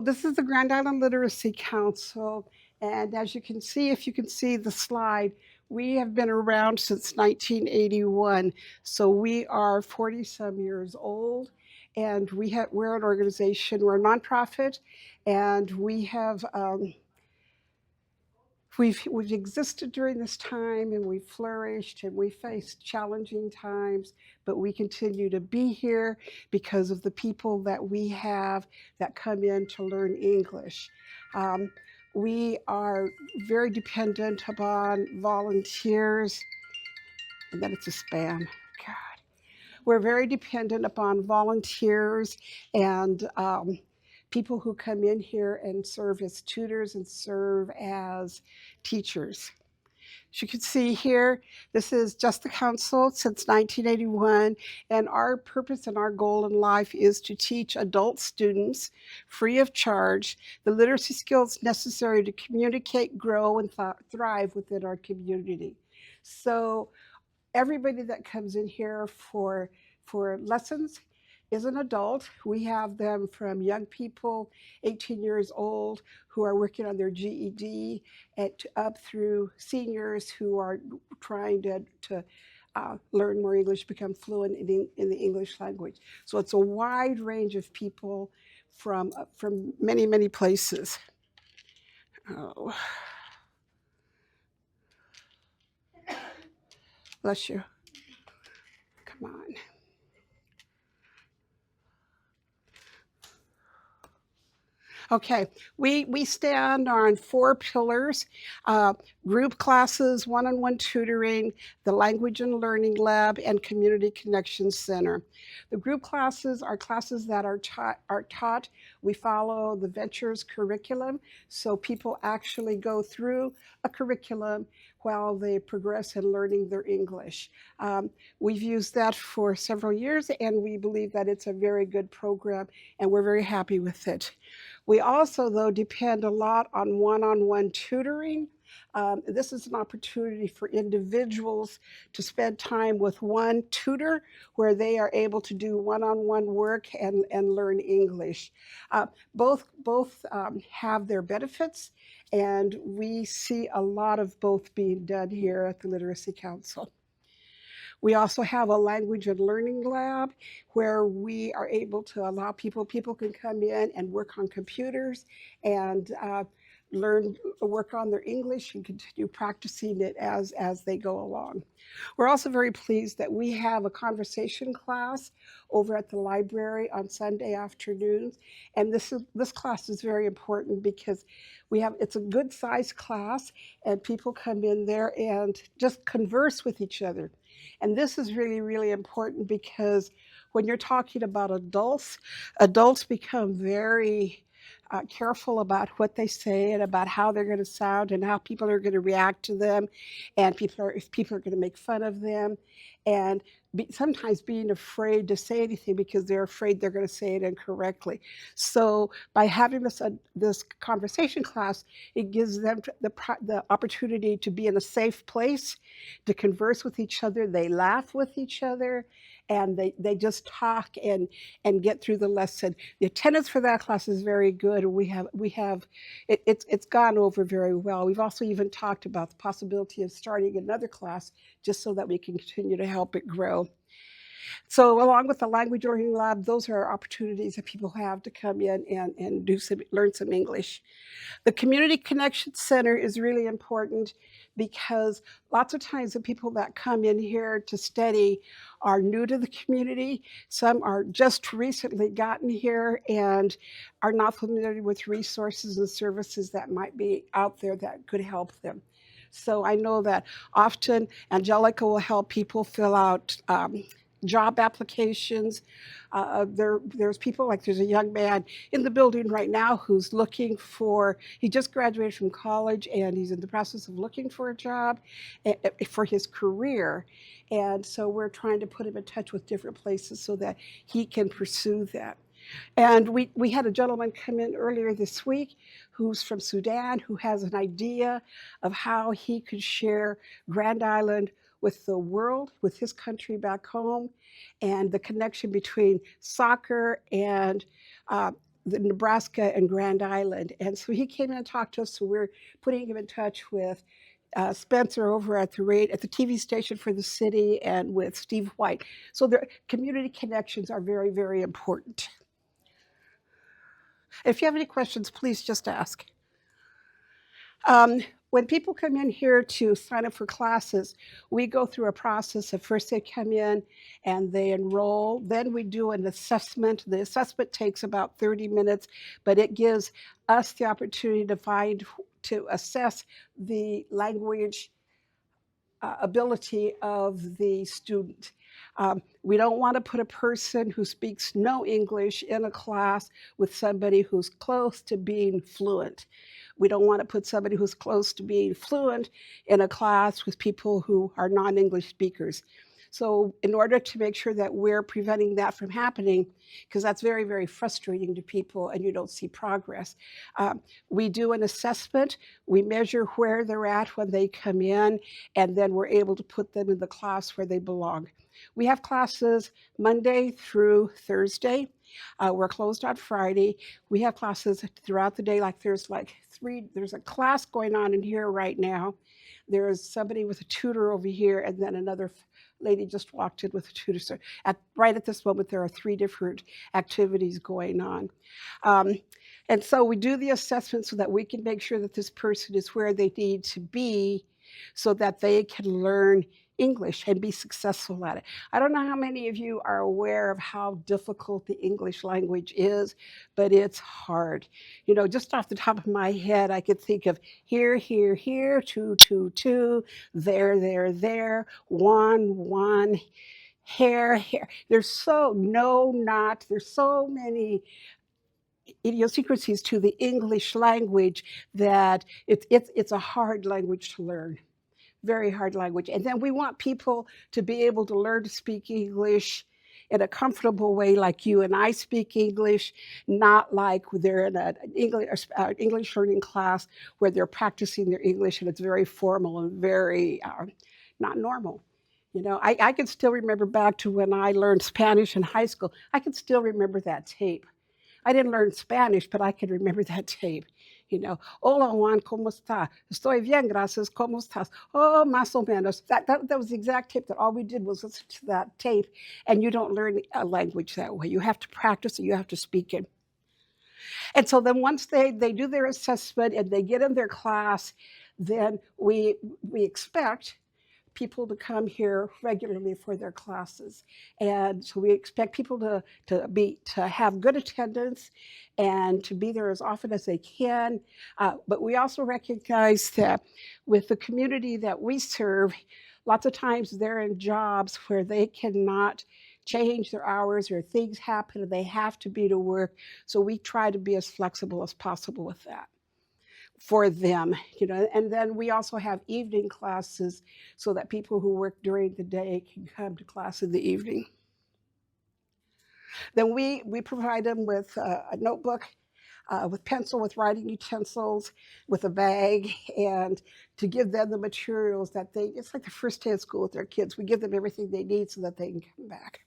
This is the Grand Island Literacy Council, and as you can see, if you can see the slide, we have been around since 1981. So we are 40 some years old, and we're an organization, we're a nonprofit, and we've existed during this time, and we've flourished, and we faced challenging times, but we continue to be here because of the people that we have that come in to learn English. Um, we are very dependent upon volunteers, and then it's a spam. God. We're very dependent upon volunteers and people who come in here and serve as tutors and serve as teachers. As you can see here, this is Just the Council since 1981, and our purpose and our goal in life is to teach adult students, free of charge, the literacy skills necessary to communicate, grow, and thrive within our community. So everybody that comes in here for lessons is an adult. We have them from young people, 18 years old, who are working on their GED, and up through seniors who are trying to learn more English, become fluent in the English language. So it's a wide range of people from many, many places. Oh, bless you. Come on. Okay, we stand on four pillars: uh, group classes, one-on-one tutoring, the Language and Learning Lab, and Community Connection Center. The group classes are classes that are taught. We follow the Ventures curriculum, so people actually go through a curriculum while they progress in learning their English. We've used that for several years, and we believe that it's a very good program, and we're very happy with it. We also, though, depend a lot on one tutoring. This is an opportunity for individuals to spend time with one tutor where they are able to do one-on-one work and learn English. Both have their benefits, and we see a lot of both being done here at the Literacy Council. We also have a language and learning lab where we are able to allow people can come in and work on computers and work on their English and continue practicing it as they go along. We're also very pleased that we have a conversation class over at the library on Sunday afternoons, and this class is very important because it's a good sized class, and people come in there and just converse with each other. And this is really, really important because when you're talking about adults become very careful about what they say and about how they're going to sound and how people are going to react to them, and if people are going to make fun of them, and sometimes being afraid to say anything because they're afraid they're going to say it incorrectly. So by having this conversation class, it gives them the opportunity to be in a safe place, to converse with each other. They laugh with each other, and they just talk and get through the lesson. The attendance for that class is very good. It's gone over very well. We've also even talked about the possibility of starting another class just so that we can continue to help it grow. So along with the language learning lab, those are opportunities that people have to come in and learn some English. The Community Connection Center is really important because lots of times the people that come in here to study are new to the community. Some are just recently gotten here and are not familiar with resources and services that might be out there that could help them. So I know that often Angelica will help people fill out job applications. There's people like there's a young man in the building right now who's he just graduated from college and he's in the process of looking for a job for his career. And so we're trying to put him in touch with different places so that he can pursue that. And we had a gentleman come in earlier this week who's from Sudan, who has an idea of how he could share Grand Island with the world, with his country back home, and the connection between soccer and the Nebraska and Grand Island. And so he came in and talked to us. So we're putting him in touch with Spencer over at the TV station for the city, and with Steve White. So the community connections are very, very important. If you have any questions, please just ask. When people come in here to sign up for classes, we go through a process of first they come in and they enroll. Then we do an assessment. The assessment takes about 30 minutes, but it gives us the opportunity to assess the language ability of the student. We don't want to put a person who speaks no English in a class with somebody who's close to being fluent. We don't want to put somebody who's close to being fluent in a class with people who are non-English speakers. So in order to make sure that we're preventing that from happening, because that's very, very frustrating to people and you don't see progress, we do an assessment. We measure where they're at when they come in, and then we're able to put them in the class where they belong. We have classes Monday through Thursday. We're closed on Friday. We have classes throughout the day, like there's a class going on in here right now. There's somebody with a tutor over here, and then another lady just walked in with a tutor. So right at this moment, there are 3 different activities going on. And so we do the assessment so that we can make sure that this person is where they need to be so that they can learn English and be successful at it. I don't know how many of you are aware of how difficult the English language is, but it's hard. You know, just off the top of my head, I could think of here, here, here, two, two, two, there, one, hair. There's so many idiosyncrasies to the English language that it's a hard language to learn. Very hard language. And then we want people to be able to learn to speak English in a comfortable way, like you and I speak English, not like they're in an English learning class where they're practicing their English and it's very formal and very not normal. You know, I can still remember back to when I learned Spanish in high school. I can still remember that tape. I didn't learn Spanish, but I can remember that tape. You know, hola Juan, ¿cómo está? Estoy bien, gracias, ¿cómo estás? Oh, más o menos. That was the exact tape that all we did was listen to that tape, and you don't learn a language that way. You have to practice it, you have to speak it. And so then once they do their assessment and they get in their class, then we expect people to come here regularly for their classes. And so we expect people to have good attendance and to be there as often as they can. But we also recognize that with the community that we serve, lots of times they're in jobs where they cannot change their hours, or things happen and they have to be to work. So we try to be as flexible as possible with that for them, you know. And then we also have evening classes so that people who work during the day can come to class in the evening. Then we provide them with a notebook, with pencil, with writing utensils, with a bag, and to give them the materials that it's like the first day of school with their kids. We give them everything they need so that they can come back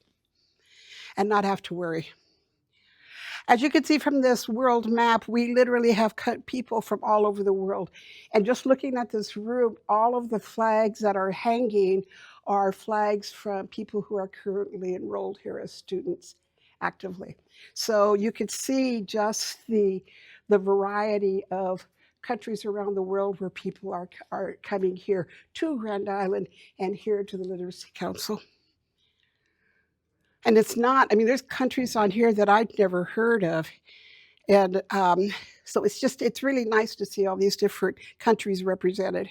and not have to worry. As you can see from this world map, we literally have cut people from all over the world. And just looking at this room, all of the flags that are hanging are flags from people who are currently enrolled here as students actively. So you can see just the variety of countries around the world where people are coming here to Grand Island and here to the Literacy Council. And it's not, I mean, there's countries on here that I'd never heard of. And so it's really nice to see all these different countries represented.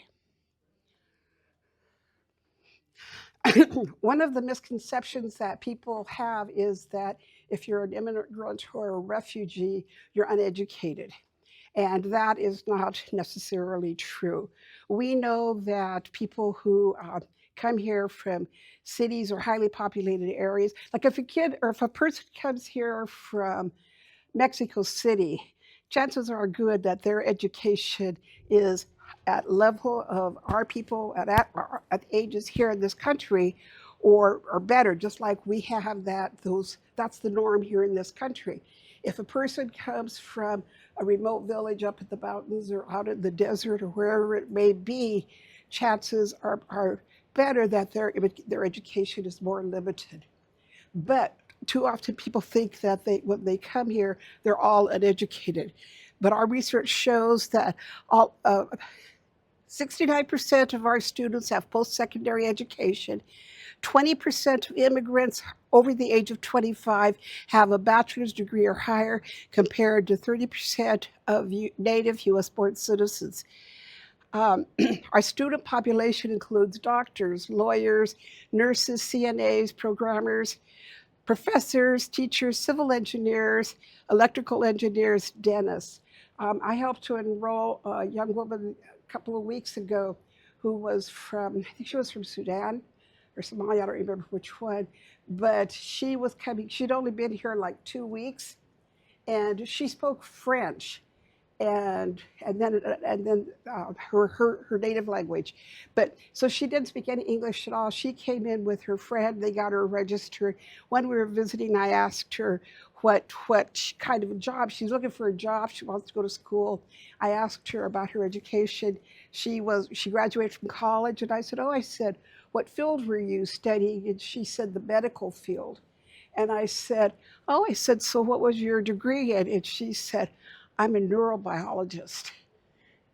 One of the misconceptions that people have is that if you're an immigrant or a refugee, you're uneducated. And that is not necessarily true. We know that people who come here from cities or highly populated areas, like if a person comes here from Mexico City, chances are good that their education is at level of our people at ages here in this country, or better, just like we have that's the norm here in this country. If a person comes from a remote village up in the mountains or out in the desert or wherever it may be, chances are better that their education is more limited. But too often people think that when they come here, they're all uneducated. But our research shows that 69% of our students have post-secondary education. 20% of immigrants over the age of 25 have a bachelor's degree or higher, compared to 30% of native US-born citizens. Our student population includes doctors, lawyers, nurses, CNAs, programmers, professors, teachers, civil engineers, electrical engineers, dentists. I helped to enroll a young woman a couple of weeks ago who was from, I think she was from Sudan or Somalia, I don't remember which one, but she was coming, she'd only been here like 2 weeks, and she spoke French and then her native language. But so she didn't speak any English at all. She came in with her friend. They got her registered. When we were visiting, I asked her what kind of a job she's looking for. A job. She wants to go to school. I asked her about her education. She graduated from college, and I said, what field were you studying? And she said the medical field. And I said, so what was your degree in? And she said, I'm a neurobiologist.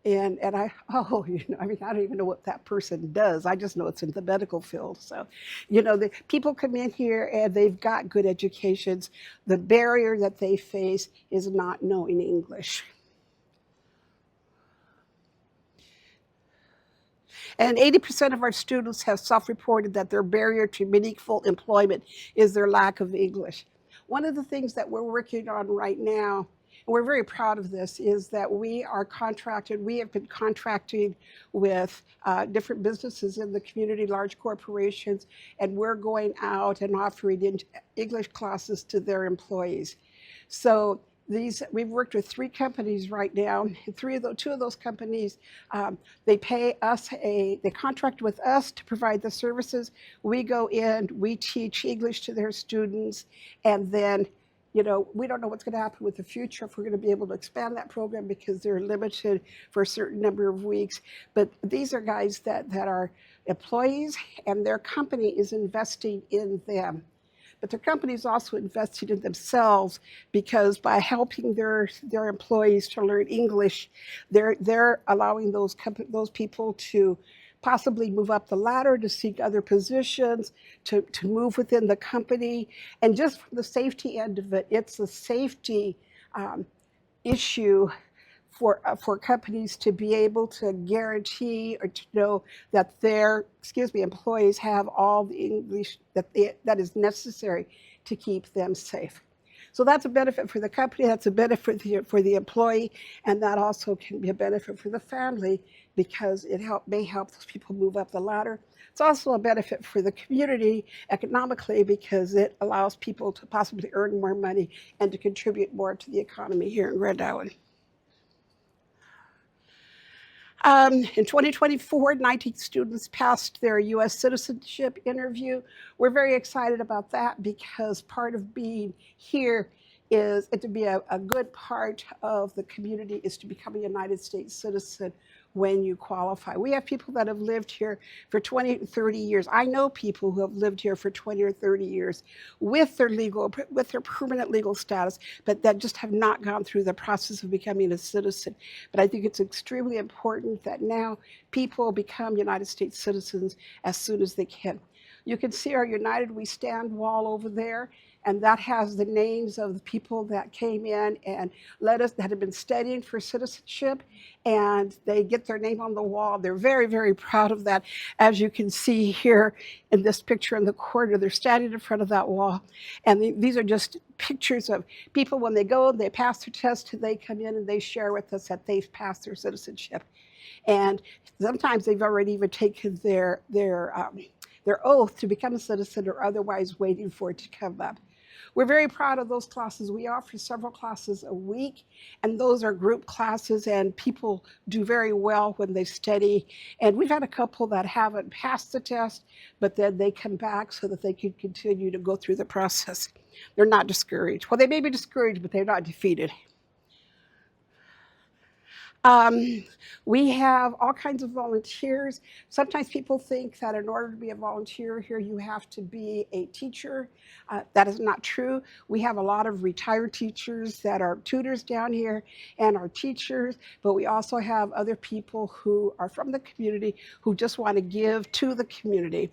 And I don't even know what that person does. I just know it's in the medical field. So, the people come in here and they've got good educations. The barrier that they face is not knowing English. And 80% of our students have self-reported that their barrier to meaningful employment is their lack of English. One of the things that we're working on right now, and we're very proud of this, is that we have been contracting with different businesses in the community, large corporations, and we're going out and offering English classes to their employees. So we've worked with 3 companies right now. Two of those companies, they contract with us to provide the services. We go in, we teach English to their students, and then we don't know what's going to happen with the future, if we're going to be able to expand that program because they're limited for a certain number of weeks. But these are guys that are employees, and their company is investing in them. But their company is also invested in themselves, because by helping their employees to learn English, they're allowing those people to possibly move up the ladder, to seek other positions, to move within the company. And just from the safety end of it, it's a safety issue for companies to be able to guarantee or to know that their employees have all the English that is necessary to keep them safe. So that's a benefit for the company, that's a benefit for the employee, and that also can be a benefit for the family, because it may help those people move up the ladder. It's also a benefit for the community economically, because it allows people to possibly earn more money and to contribute more to the economy here in Grand Island. In 2024, 19 students passed their U.S. citizenship interview. We're very excited about that, because part of being here is to be a good part of the community is to become a United States citizen when you qualify. We have people that have lived here for 20 to 30 years. I know people who have lived here for 20 or 30 years with their permanent legal status, but that just have not gone through the process of becoming a citizen. But I think it's extremely important that now people become United States citizens as soon as they can. You can see our United We Stand wall over there, and that has the names of the people that came in and that have been studying for citizenship, and they get their name on the wall. They're very, very proud of that. As you can see here in this picture in the corner, they're standing in front of that wall. And these are just pictures of people when they go, they pass their test, they come in and they share with us that they've passed their citizenship. And sometimes they've already even taken their oath to become a citizen, or otherwise waiting for it to come up. we're very proud of those classes. We offer several classes a week, and those are group classes, and people do very well when they study. And we've had a couple that haven't passed the test, but then they come back so that they can continue to go through the process. They're not discouraged. Well, they may be discouraged, but they're not defeated. Um, we have all kinds of volunteers. Sometimes people think that in order to be a volunteer here, you have to be a teacher. That is not true. We have a lot of retired teachers that are tutors down here and are teachers, but we also have other people who are from the community who just want to give to the community.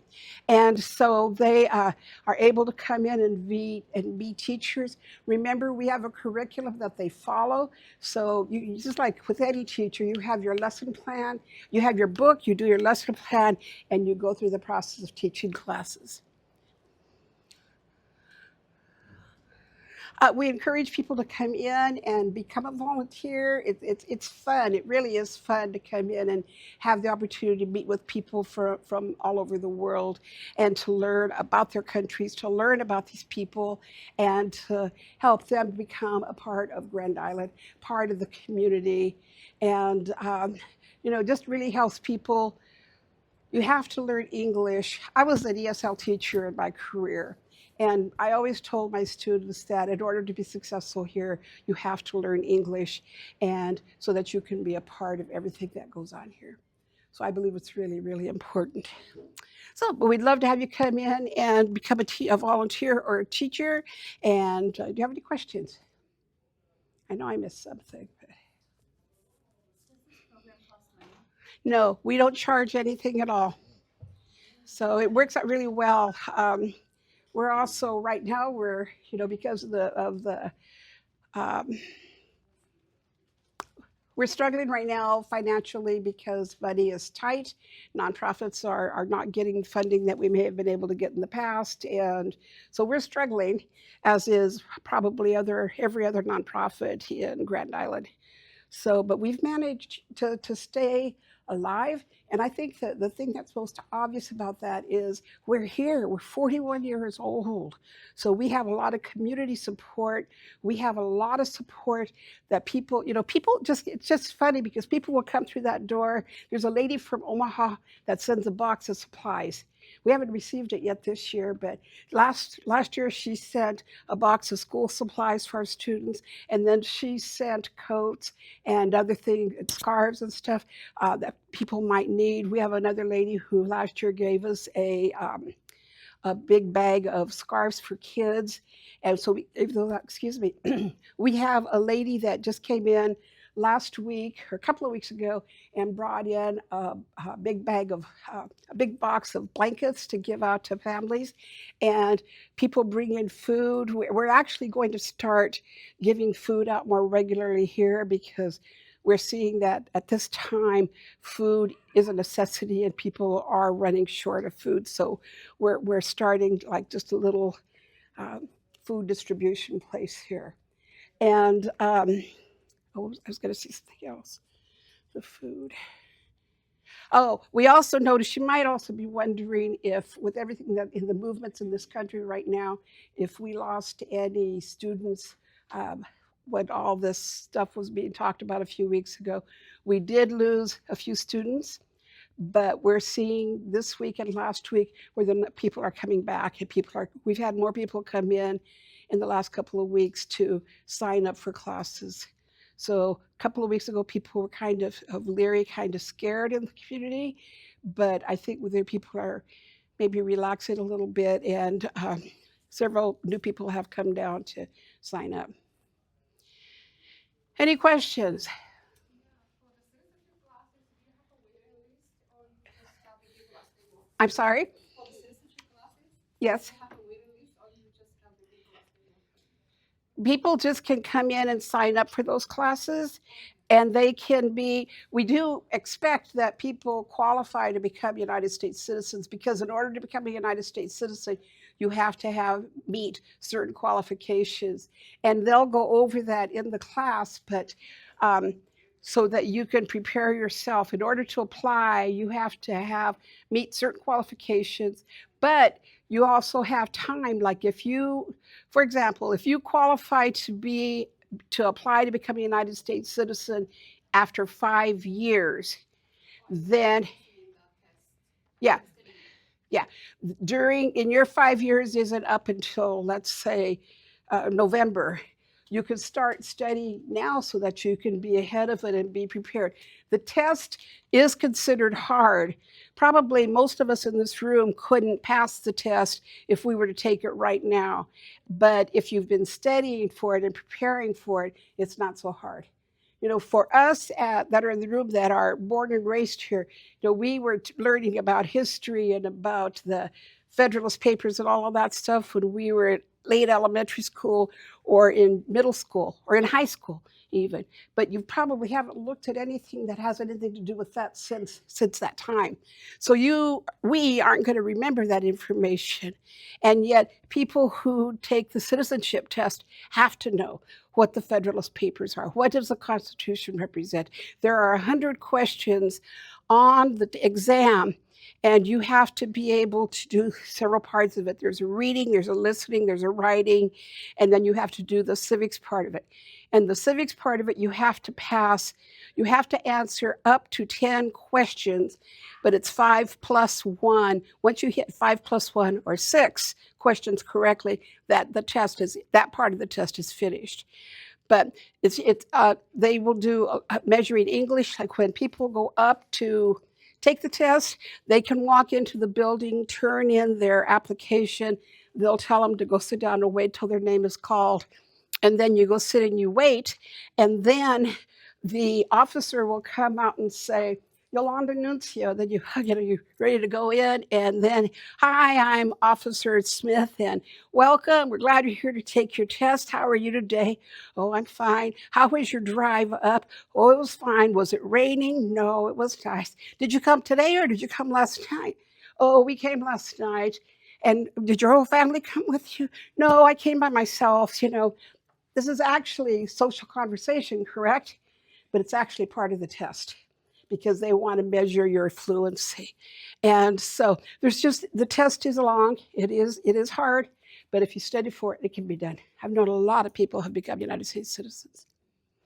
And so they are able to come in and be teachers. Remember, we have a curriculum that they follow. So you just like with any teacher, you have your lesson plan, you have your book, you do your lesson plan, and you go through the process of teaching classes. We encourage people to come in and become a volunteer. It's fun. It really is fun to come in and have the opportunity to meet with people from all over the world and to learn about their countries, to learn about these people, and to help them become a part of Grand Island, part of the community. And, just really helps people. You have to learn English. I was an ESL teacher in my career. And I always told my students that in order to be successful here, you have to learn English, and so that you can be a part of everything that goes on here. So I believe it's really, really important. So, but we'd love to have you come in and become a volunteer or a teacher. And do you have any questions? I know I missed something. But... No, we don't charge anything at all. So it works out really well. We're also right now because of the um, we're struggling right now financially because money is tight. Nonprofits are not getting funding that we may have been able to get in the past, and so we're struggling, as is probably every other nonprofit in Grand Island. So, but we've managed to stay alive. And I think that the thing that's most obvious about that is we're here. We're 41 years old. So we have a lot of community support. We have a lot of support that people, it's just funny because people will come through that door. There's a lady from Omaha that sends a box of supplies. We haven't received it yet this year, but last year she sent a box of school supplies for our students, and then she sent coats and other things, scarves and stuff that people might need. We have another lady who last year gave us a big bag of scarves for kids, and so we have a lady that just came in last week or a couple of weeks ago and brought in a big box of blankets to give out to families, and people bring in food. We're actually going to start giving food out more regularly here because we're seeing that at this time food is a necessity and people are running short of food. So we're starting like just a little food distribution place here. And I was going to say something else. The food. Oh, we also noticed, you might also be wondering if, with everything that in the movements in this country right now, if we lost any students when all this stuff was being talked about a few weeks ago. We did lose a few students, but we're seeing this week and last week where the people are coming back, and we've had more people come in the last couple of weeks to sign up for classes. So a couple of weeks ago, people were kind of leery, kind of scared in the community, but I think their people are maybe relaxing a little bit, and several new people have come down to sign up. Any questions? I'm sorry? Yes. People just can come in and sign up for those classes, and we do expect that people qualify to become United States citizens, because in order to become a United States citizen, you have to meet certain qualifications, and they'll go over that in the class, but so that you can prepare yourself. In order to apply, you have to meet certain qualifications, but You also have time, like if you, for example, if you qualify to apply to become a United States citizen after 5 years, then yeah, yeah, in your 5 years isn't up until, let's say, November. You can start studying now so that you can be ahead of it and be prepared. The test is considered hard. Probably most of us in this room couldn't pass the test if we were to take it right now. But if you've been studying for it and preparing for it, it's not so hard. For us that are in the room that are born and raised here, we were learning about history and about the Federalist Papers and all of that stuff when we were at late elementary school or in middle school or in high school even. But you probably haven't looked at anything that has anything to do with that since that time. So we aren't going to remember that information. And yet people who take the citizenship test have to know what the Federalist Papers are. What does the Constitution represent? There are 100 questions on the exam, and you have to be able to do several parts of it. There's a reading, there's a listening, there's a writing, and then you have to do the civics part of it. And the civics part of it, you have to pass. You have to answer up to 10 questions, but it's 5 plus 1. Once you hit 5 plus 1 or 6 questions correctly, that part of the test is finished. But they will do measuring English. Like when people go up to take the test, they can walk into the building, turn in their application. They'll tell them to go sit down and wait till their name is called. And then you go sit and you wait. And then the officer will come out and say, Yolanda Nuncio, then you're ready to go in, and then, hi, I'm Officer Smith, and welcome. We're glad you're here to take your test. How are you today? Oh, I'm fine. How was your drive up? Oh, it was fine. Was it raining? No, it was nice. Did you come today or did you come last night? Oh, we came last night. And did your whole family come with you? No, I came by myself. This is actually social conversation, correct? But it's actually part of the test because they want to measure your fluency. And so the test is long. It is hard, but if you study for it, it can be done. I've known a lot of people who have become United States citizens.